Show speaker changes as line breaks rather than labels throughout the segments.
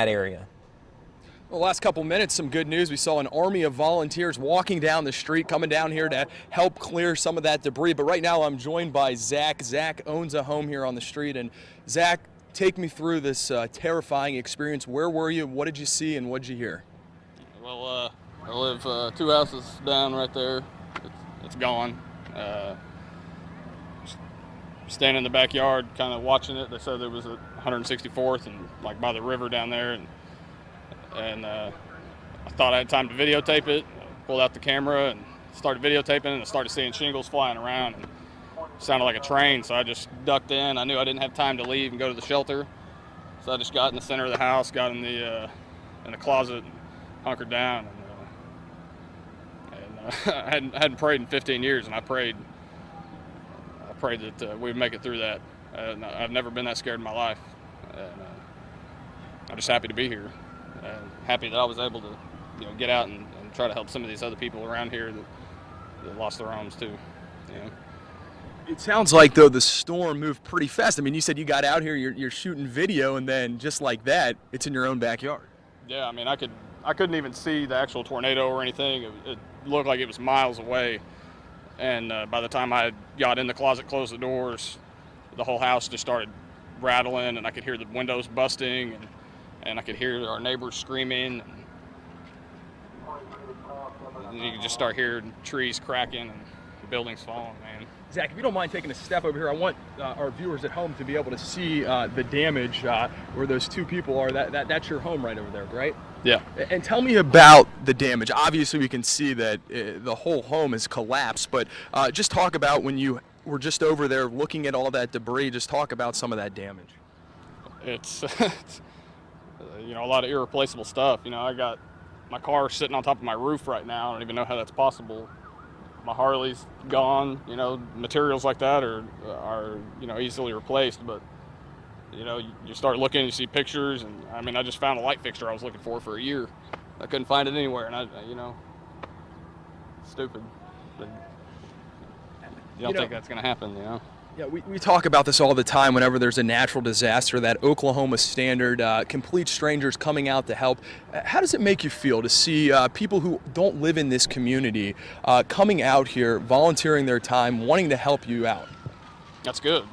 that area?
Well, the last couple minutes, some good news. We saw an army of volunteers walking down the street, coming down here to help clear some of that debris. But right now I'm joined by Zach. Zach owns a home here on the street. And Zach, take me through this terrifying experience. Where were you? What did you see and what did you hear?
Well, I live 2 houses down right there. It's gone. Standing in the backyard, kind of watching it. They said there was a 164th and like by the river down there, and I thought I had time to videotape it. Pulled out the camera and started videotaping, and I started seeing shingles flying around. And it sounded like a train, so I just ducked in. I knew I didn't have time to leave and go to the shelter, so I just got in the center of the house, got in the closet, and hunkered down. And I hadn't prayed in 15 years, and I prayed that we would make it through that. I've never been that scared in my life. And, I'm just happy to be here. And happy that I was able to, get out and try to help some of these other people around here that lost their homes too.
It sounds like, though, the storm moved pretty fast. I mean, you said you got out here, you're shooting video, and then just like that, it's in your own backyard.
Yeah, I mean, I couldn't even see the actual tornado or anything. It looked like it was miles away. And by the time I got in the closet, closed the doors, the whole house just started rattling, and I could hear the windows busting, and I could hear our neighbors screaming. And you could just start hearing trees cracking and buildings falling, man.
Zach, if you don't mind taking a step over here, I want our viewers at home to be able to see the damage where those two people are. That's your home right over there, right?
Yeah.
And tell me about the damage. Obviously, we can see that the whole home has collapsed, but just talk about when you were just over there looking at all that debris, just talk about some of that damage.
It's, a lot of irreplaceable stuff. I got my car sitting on top of my roof right now. I don't even know how that's possible. My Harley's gone. Materials like that are easily replaced, but you start looking, you see pictures, and I just found a light fixture I was looking for a year. I couldn't find it anywhere, and stupid. But you don't think that's gonna happen,
Yeah, we talk about this all the time whenever there's a natural disaster, that Oklahoma standard, complete strangers coming out to help. How does it make you feel to see people who don't live in this community coming out here, volunteering their time, wanting to help you out?
That's good.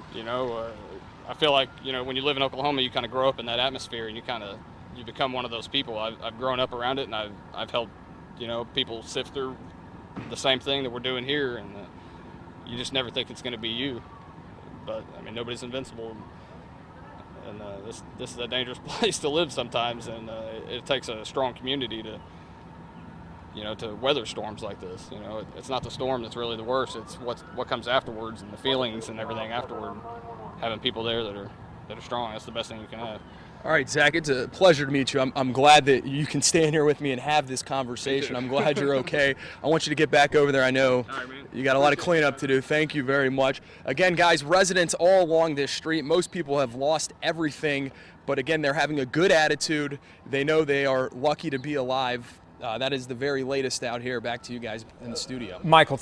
I feel like, when you live in Oklahoma, you kind of grow up in that atmosphere, and you become one of those people. I've grown up around it, and I've helped, people sift through the same thing that we're doing here, and you just never think it's going to be you. But nobody's invincible, and this is a dangerous place to live sometimes, and it takes a strong community to weather storms like this. It's not the storm that's really the worst. It's what comes afterwards, and the feelings and everything afterward. Having people there that are strong, that's the best thing you can have.
All right, Zach, it's a pleasure to meet you. I'm glad that you can stand here with me and have this conversation. I'm glad you're okay. I want you to get back over there. I know you got a lot of cleanup to do. Thank you very much. Again, guys, residents all along this street, most people have lost everything, but again, they're having a good attitude. They know they are lucky to be alive. That is the very latest out here. Back to you guys in the studio.
Michael,